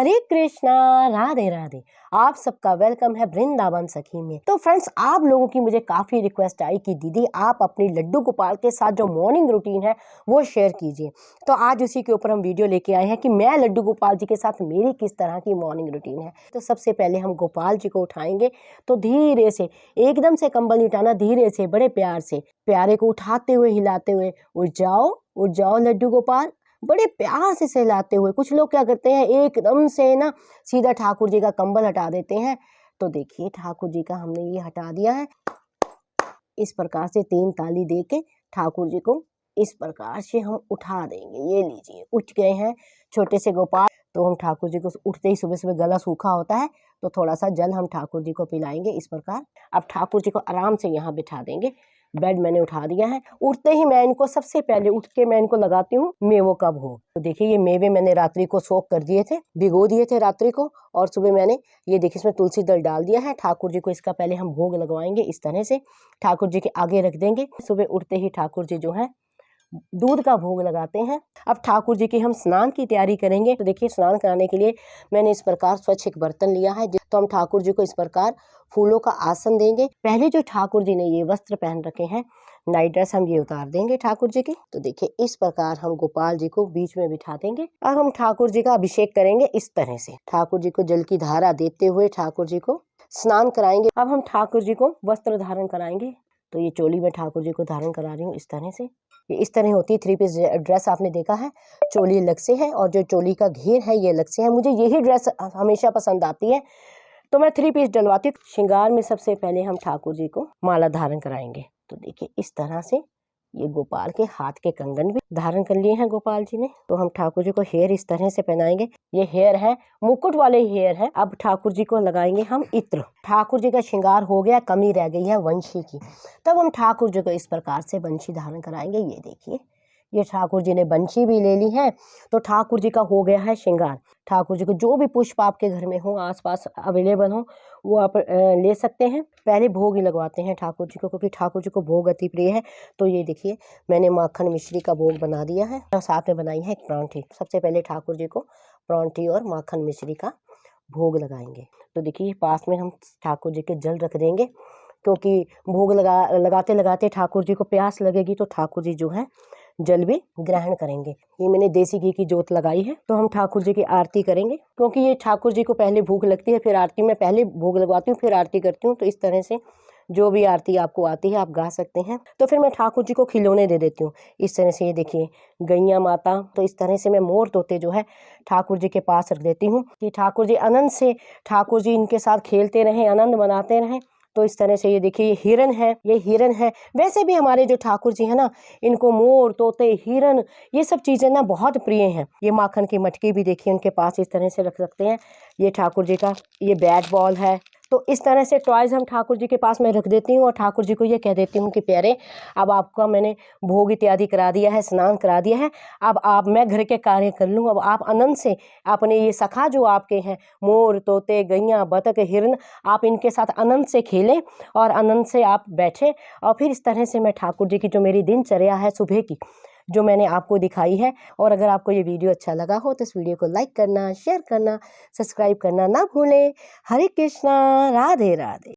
हरे कृष्णा, राधे राधे। आप सबका वेलकम है वृंदावन सखी में। तो फ्रेंड्स, आप लोगों की मुझे काफी रिक्वेस्ट आई कि दीदी आप अपनी लड्डू गोपाल के साथ जो मॉर्निंग रूटीन है वो शेयर कीजिए। तो आज उसी के ऊपर हम वीडियो लेके आए हैं कि मैं लड्डू गोपाल जी के साथ मेरी किस तरह की मॉर्निंग रूटीन है। तो सबसे पहले हम गोपाल जी को उठाएंगे, तो धीरे से, एकदम से कंबल नहीं उठाना, धीरे से बड़े प्यार से प्यारे को उठाते हुए हिलाते हुए, उठ जाओ लड्डू गोपाल, बड़े प्यार से सहलाते हुए। कुछ लोग क्या करते हैं, एकदम से ना सीधा ठाकुर जी का कंबल हटा देते हैं। तो देखिए ठाकुर जी का हमने ये हटा दिया है। इस प्रकार से 3 ताली दे के ठाकुर जी को इस प्रकार से हम उठा देंगे। ये लीजिए, उठ गए हैं छोटे से गोपाल। तो हम ठाकुर जी को उठते ही, सुबह सुबह गला सूखा होता है तो थोड़ा सा जल हम ठाकुर जी को पिलाएंगे इस प्रकार। अब ठाकुर जी को आराम से यहाँ बिठा देंगे। बेड मैंने उठा दिया है। उठते ही मैं इनको, सबसे पहले उठ के मैं इनको लगाती हूँ मेवों का भोग। तो देखिए ये मेवे मैंने रात्रि को सोख कर दिए थे, भिगो दिए थे रात्रि को, और सुबह मैंने ये देखिए इसमें तुलसी दल डाल दिया है। ठाकुर जी को इसका पहले हम भोग लगवाएंगे इस तरह से, ठाकुर जी के आगे रख देंगे। सुबह उठते ही ठाकुर जी जो है दूध का भोग लगाते हैं। अब ठाकुर जी के हम स्नान की तैयारी करेंगे। तो देखिए स्नान कराने के लिए मैंने इस प्रकार स्वच्छ एक बर्तन लिया है। तो हम ठाकुर जी को इस प्रकार फूलों का आसन देंगे। पहले जो ठाकुर जी ने ये वस्त्र पहन रखे हैं, नाइट ड्रेस, हम ये उतार देंगे ठाकुर जी की। तो देखिए इस प्रकार हम गोपाल जी को बीच में बिठा देंगे। अब हम ठाकुर जी का अभिषेक करेंगे इस तरह से। ठाकुर जी को जल की धारा देते हुए ठाकुर जी को स्नान कराएंगे। अब हम ठाकुर जी को वस्त्र धारण कराएंगे। तो ये चोली में ठाकुर जी को धारण करा रही हूँ इस तरह से। ये इस तरह होती है 3 पीस ड्रेस, आपने देखा है। चोली अलग से है और जो चोली का घेर है ये अलग से है। मुझे यही ड्रेस हमेशा पसंद आती है तो मैं 3 पीस डलवाती हूँ। श्रृंगार में सबसे पहले हम ठाकुर जी को माला धारण कराएंगे। तो देखिए इस तरह से ये गोपाल के हाथ के कंगन भी धारण कर लिए हैं गोपाल जी ने। तो हम ठाकुर जी को हेयर इस तरह से पहनाएंगे। ये हेयर है, मुकुट वाले हेयर है। अब ठाकुर जी को लगाएंगे हम इत्र। ठाकुर जी का श्रृंगार हो गया, कमी रह गई है वंशी की। तब हम ठाकुर जी को इस प्रकार से बंशी धारण कराएंगे। ये देखिए ये ठाकुर जी ने बंशी भी ले ली है। तो ठाकुर जी का हो गया है श्रृंगार। ठाकुर जी को जो भी पुष्प आपके घर में हो, आसपास अवेलेबल हो, वो आप ले सकते हैं। पहले भोग ही लगवाते हैं ठाकुर जी को, क्योंकि ठाकुर जी को भोग अति प्रिय है। तो ये देखिए मैंने माखन मिश्री का भोग बना दिया है और साथ में बनाई है एक परांठी। सबसे पहले ठाकुर जी को परांठी और माखन मिश्री का भोग लगाएंगे। तो देखिए पास में हम ठाकुर जी के जल रख देंगे, क्योंकि भोग लगाते लगाते ठाकुर जी को प्यास लगेगी तो ठाकुर जी जो है जल भी ग्रहण करेंगे। ये मैंने देसी घी की जोत लगाई है। तो हम ठाकुर जी की आरती करेंगे, क्योंकि ये ठाकुर जी को पहले भूख लगती है, फिर आरती में पहले भोग लगवाती हूँ फिर आरती करती हूँ। तो इस तरह से जो भी आरती आपको आती है आप गा सकते हैं। तो फिर मैं ठाकुर जी को खिलौने दे देती हूँ इस तरह से। ये देखिए गैया माता। तो इस तरह से मैं मोर तोते जो है ठाकुर जी के पास रख देती हूँ कि ठाकुर जी आनंद से, ठाकुर जी इनके साथ खेलते रहें, आनंद मनाते रहें। तो इस तरह से ये देखिए ये हिरन है, ये हिरन है। वैसे भी हमारे जो ठाकुर जी है ना, इनको मोर तोते हिरन ये सब चीज़ें ना बहुत प्रिय हैं। ये माखन की मटकी भी देखिए उनके पास इस तरह से रख सकते हैं। ये ठाकुर जी का ये बैट बॉल है। तो इस तरह से टॉयज़ हम ठाकुर जी के पास मैं रख देती हूँ और ठाकुर जी को ये कह देती हूँ कि प्यारे, अब आपका मैंने भोग इत्यादि करा दिया है, स्नान करा दिया है, अब आप, मैं घर के कार्य कर लूँ। अब आप आनंद से अपने ये सखा जो आपके हैं, मोर तोते गैया बतख हिरन, आप इनके साथ आनंद से खेलें और आनंद से आप बैठें। और फिर इस तरह से मैं ठाकुर जी की जो मेरी दिनचर्या है सुबह की, जो मैंने आपको दिखाई है। और अगर आपको ये वीडियो अच्छा लगा हो तो इस वीडियो को लाइक करना, शेयर करना, सब्सक्राइब करना ना भूलें। हरे कृष्णा, राधे राधे।